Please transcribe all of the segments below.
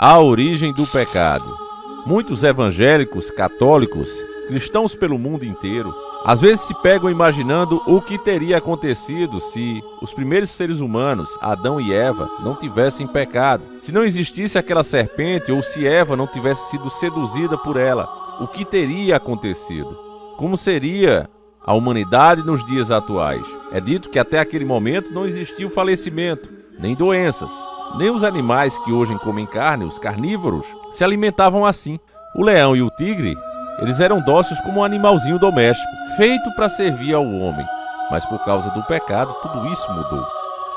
A origem do pecado. Muitos evangélicos, católicos, cristãos pelo mundo inteiro, às vezes se pegam imaginando o que teria acontecido se os primeiros seres humanos, Adão e Eva, não tivessem pecado. Se não existisse aquela serpente ou se Eva não tivesse sido seduzida por ela, o que teria acontecido? Como seria a humanidade nos dias atuais? É dito que até aquele momento não existia o falecimento, nem doenças, nem os animais que hoje comem carne, os carnívoros, se alimentavam assim. O leão e o tigre, eles eram dóceis como um animalzinho doméstico, feito para servir ao homem. Mas por causa do pecado, tudo isso mudou.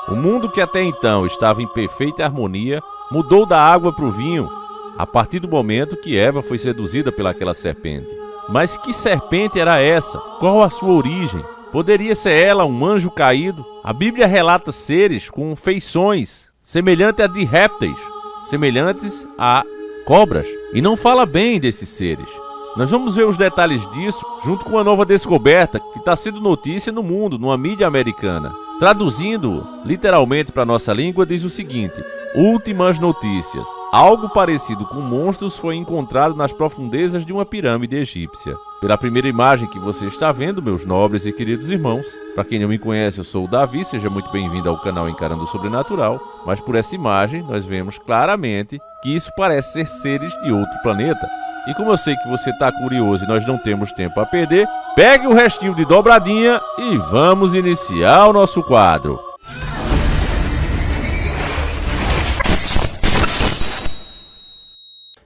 O mundo que até então estava em perfeita harmonia, mudou da água para o vinho, a partir do momento que Eva foi seduzida pelaquela serpente. Mas que serpente era essa? Qual a sua origem? Poderia ser ela um anjo caído? A Bíblia relata seres com feições semelhantes a de répteis, semelhantes a cobras, e não fala bem desses seres. Nós vamos ver os detalhes disso junto com uma nova descoberta que está sendo notícia no mundo, numa mídia americana. Traduzindo literalmente para a nossa língua, diz o seguinte: últimas notícias. Algo parecido com monstros foi encontrado nas profundezas de uma pirâmide egípcia. Pela primeira imagem que você está vendo, meus nobres e queridos irmãos, para quem não me conhece, eu sou o Davi, seja muito bem-vindo ao canal Encarando o Sobrenatural, mas por essa imagem nós vemos claramente que isso parece ser seres de outro planeta. E como eu sei que você está curioso e nós não temos tempo a perder, pegue o restinho de dobradinha e vamos iniciar o nosso quadro.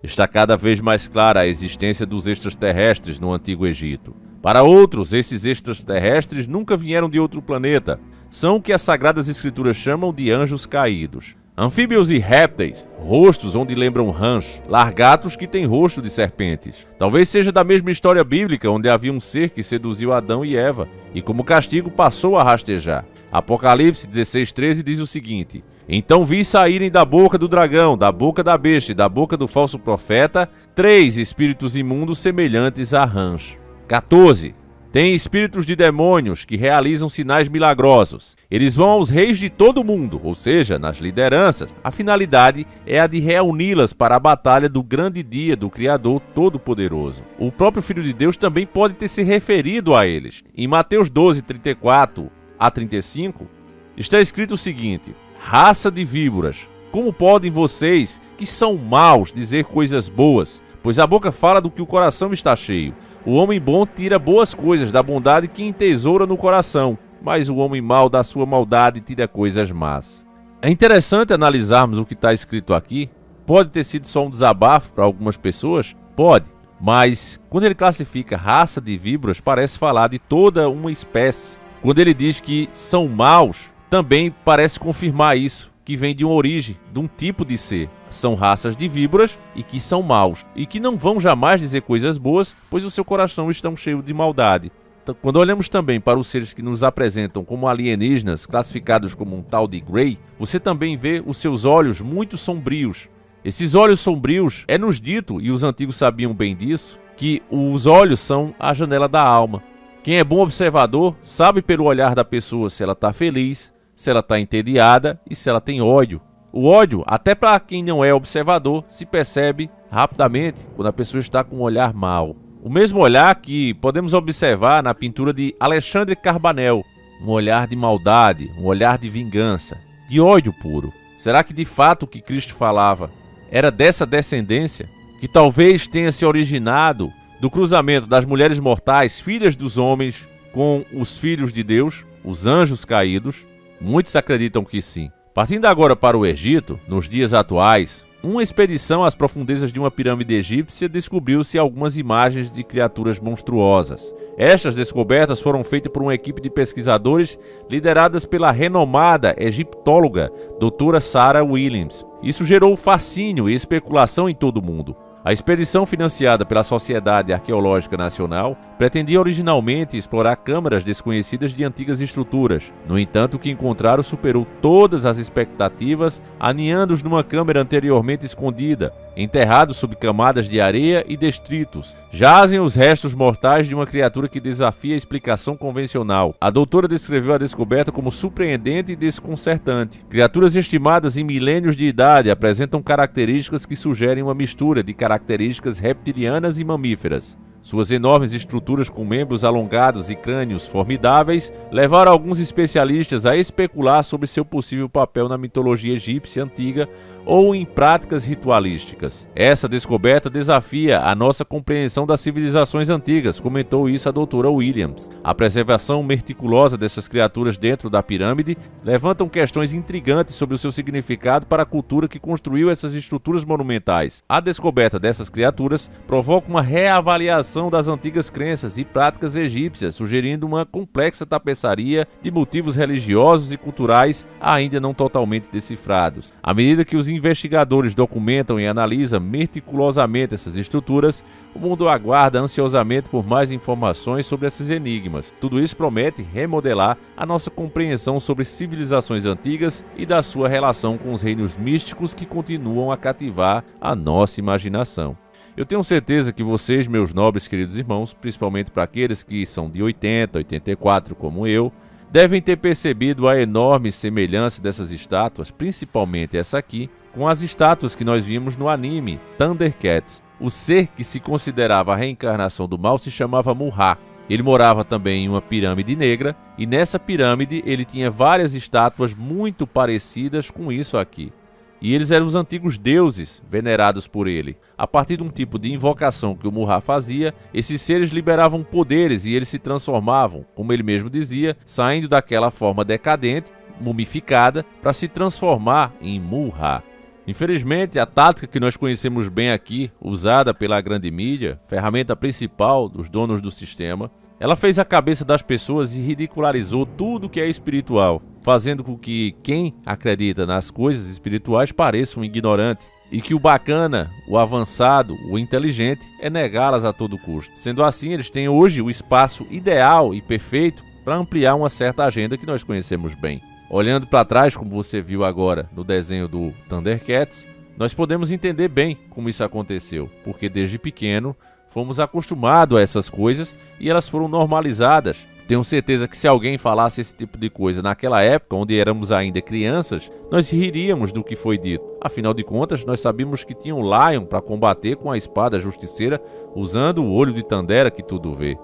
Está cada vez mais clara a existência dos extraterrestres no Antigo Egito. Para outros, esses extraterrestres nunca vieram de outro planeta. São o que as Sagradas Escrituras chamam de anjos caídos. Anfíbios e répteis, rostos onde lembram rãs, largatos que têm rosto de serpentes. Talvez seja da mesma história bíblica, onde havia um ser que seduziu Adão e Eva, e como castigo passou a rastejar. Apocalipse 16:13 diz o seguinte: então vi saírem da boca do dragão, da boca da besta e da boca do falso profeta, 3 espíritos imundos semelhantes a rãs. 14. Tem espíritos de demônios que realizam sinais milagrosos. Eles vão aos reis de todo o mundo, ou seja, nas lideranças. A finalidade é a de reuni-las para a batalha do grande dia do Criador Todo-Poderoso. O próprio Filho de Deus também pode ter se referido a eles. Em Mateus 12:34 a 35, está escrito o seguinte: raça de víboras, como podem vocês, que são maus, dizer coisas boas? Pois a boca fala do que o coração está cheio. O homem bom tira boas coisas da bondade que entesoura no coração, mas o homem mau da sua maldade tira coisas más. É interessante analisarmos o que está escrito aqui. Pode ter sido só um desabafo para algumas pessoas? Pode. Mas quando ele classifica raça de víboras, parece falar de toda uma espécie. Quando ele diz que são maus, também parece confirmar isso, que vem de uma origem, de um tipo de ser. São raças de víboras e que são maus, e que não vão jamais dizer coisas boas, pois o seu coração está cheio de maldade. Então, quando olhamos também para os seres que nos apresentam como alienígenas, classificados como um tal de Grey, você também vê os seus olhos muito sombrios. Esses olhos sombrios, é-nos dito, e os antigos sabiam bem disso, que os olhos são a janela da alma. Quem é bom observador sabe pelo olhar da pessoa se ela está feliz, se ela está entediada e se ela tem ódio. O ódio, até para quem não é observador, se percebe rapidamente quando a pessoa está com um olhar mau. O mesmo olhar que podemos observar na pintura de Alexandre Carbanel. Um olhar de maldade, um olhar de vingança, de ódio puro. Será que de fato o que Cristo falava era dessa descendência? Que talvez tenha se originado do cruzamento das mulheres mortais, filhas dos homens, com os filhos de Deus, os anjos caídos? Muitos acreditam que sim. Partindo agora para o Egito, nos dias atuais, uma expedição às profundezas de uma pirâmide egípcia descobriu-se algumas imagens de criaturas monstruosas. Estas descobertas foram feitas por uma equipe de pesquisadores lideradas pela renomada egiptóloga doutora Sarah Williams. Isso gerou fascínio e especulação em todo o mundo. A expedição, financiada pela Sociedade Arqueológica Nacional, pretendia originalmente explorar câmaras desconhecidas de antigas estruturas. No entanto, o que encontraram superou todas as expectativas, aninhando-os numa câmara anteriormente escondida. Enterrados sob camadas de areia e detritos, jazem os restos mortais de uma criatura que desafia a explicação convencional. A doutora descreveu a descoberta como surpreendente e desconcertante. Criaturas estimadas em milênios de idade apresentam características que sugerem uma mistura de características reptilianas e mamíferas. Suas enormes estruturas com membros alongados e crânios formidáveis levaram alguns especialistas a especular sobre seu possível papel na mitologia egípcia antiga ou em práticas ritualísticas. Essa descoberta desafia a nossa compreensão das civilizações antigas, comentou isso a doutora Williams. A preservação meticulosa dessas criaturas dentro da pirâmide levantam questões intrigantes sobre o seu significado para a cultura que construiu essas estruturas monumentais. A descoberta dessas criaturas provoca uma reavaliação das antigas crenças e práticas egípcias, sugerindo uma complexa tapeçaria de motivos religiosos e culturais ainda não totalmente decifrados. À medida que os investigadores documentam e analisam meticulosamente essas estruturas, o mundo aguarda ansiosamente por mais informações sobre esses enigmas. Tudo isso promete remodelar a nossa compreensão sobre civilizações antigas e da sua relação com os reinos místicos que continuam a cativar a nossa imaginação. Eu tenho certeza que vocês, meus nobres queridos irmãos, principalmente para aqueles que são de 80, 84 como eu, devem ter percebido a enorme semelhança dessas estátuas, principalmente essa aqui, com as estátuas que nós vimos no anime Thundercats. O ser que se considerava a reencarnação do mal se chamava Mu-Ra. Ele morava também em uma pirâmide negra, e nessa pirâmide ele tinha várias estátuas muito parecidas com isso aqui. E eles eram os antigos deuses venerados por ele. A partir de um tipo de invocação que o Mu-Ra fazia, esses seres liberavam poderes e eles se transformavam, como ele mesmo dizia, saindo daquela forma decadente, mumificada, para se transformar em Mu-Ra. Infelizmente, a tática que nós conhecemos bem aqui, usada pela grande mídia, ferramenta principal dos donos do sistema, ela fez a cabeça das pessoas e ridicularizou tudo que é espiritual, fazendo com que quem acredita nas coisas espirituais pareça um ignorante, e que o bacana, o avançado, o inteligente é negá-las a todo custo. Sendo assim, eles têm hoje o espaço ideal e perfeito para ampliar uma certa agenda que nós conhecemos bem. Olhando para trás, como você viu agora no desenho do Thundercats, nós podemos entender bem como isso aconteceu, porque desde pequeno fomos acostumados a essas coisas e elas foram normalizadas. Tenho certeza que se alguém falasse esse tipo de coisa naquela época, onde éramos ainda crianças, nós riríamos do que foi dito. Afinal de contas, nós sabíamos que tinha um Lion para combater com a espada justiceira, usando o olho de Tandera que tudo vê.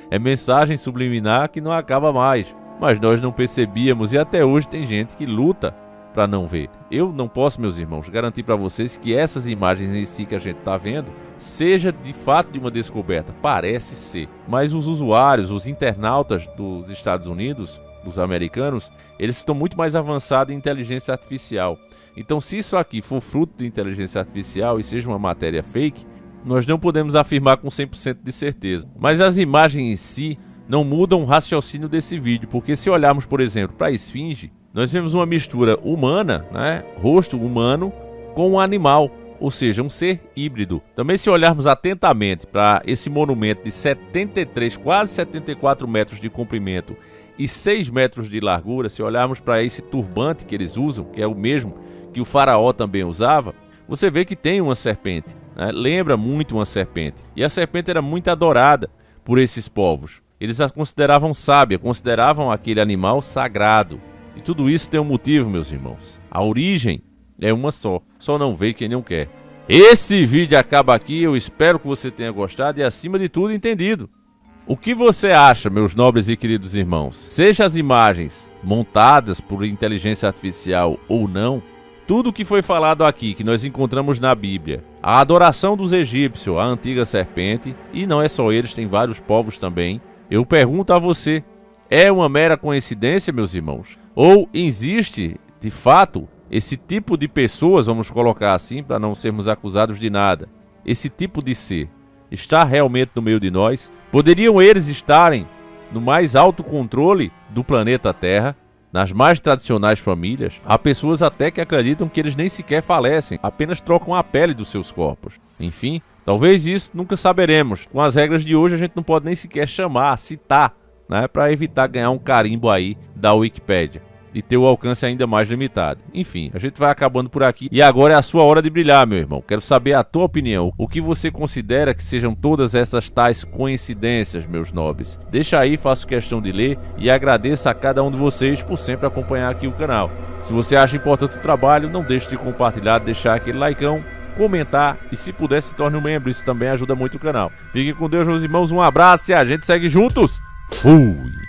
É mensagem subliminar que não acaba mais, mas nós não percebíamos e até hoje tem gente que luta para não ver. Eu não posso, meus irmãos, garantir para vocês que essas imagens em si que a gente está vendo seja de fato de uma descoberta. Parece ser. Mas os usuários, os internautas dos Estados Unidos, dos americanos, eles estão muito mais avançados em inteligência artificial. Então, se isso aqui for fruto de inteligência artificial e seja uma matéria fake, nós não podemos afirmar com 100% de certeza. Mas as imagens em si não mudam o raciocínio desse vídeo, porque se olharmos, por exemplo, para a esfinge, nós vemos uma mistura humana, né, rosto humano, com um animal, ou seja, um ser híbrido. Também se olharmos atentamente para esse monumento de 73, quase 74 metros de comprimento e 6 metros de largura, se olharmos para esse turbante que eles usam, que é o mesmo que o faraó também usava, você vê que tem uma serpente, né? Lembra muito uma serpente. E a serpente era muito adorada por esses povos. Eles a consideravam sábia, consideravam aquele animal sagrado. E tudo isso tem um motivo, meus irmãos. A origem é uma só não vê quem não quer. Esse vídeo acaba aqui, eu espero que você tenha gostado e acima de tudo entendido. O que você acha, meus nobres e queridos irmãos? Seja as imagens montadas por inteligência artificial ou não, tudo o que foi falado aqui, que nós encontramos na Bíblia, a adoração dos egípcios à antiga serpente, e não é só eles, tem vários povos também, eu pergunto a você, é uma mera coincidência, meus irmãos? Ou existe, de fato, esse tipo de pessoas, vamos colocar assim, para não sermos acusados de nada, esse tipo de ser está realmente no meio de nós? Poderiam eles estarem no mais alto controle do planeta Terra, nas mais tradicionais famílias? Há pessoas até que acreditam que eles nem sequer falecem, apenas trocam a pele dos seus corpos. Enfim, Talvez isso nunca saberemos. Com as regras de hoje a gente não pode nem sequer chamar, citar, né, para evitar ganhar um carimbo aí da Wikipédia e ter o alcance ainda mais limitado. Enfim, a gente vai acabando por aqui e agora é a sua hora de brilhar, meu irmão. Quero saber a tua opinião. O que você considera que sejam todas essas tais coincidências, meus nobres? Deixa aí, faço questão de ler e agradeço a cada um de vocês por sempre acompanhar aqui o canal. Se você acha importante o trabalho, não deixe de compartilhar, deixar aquele likeão, comentar e se puder se torne um membro, isso também ajuda muito o canal. Fiquem com Deus, meus irmãos, um abraço e a gente segue juntos. Fui!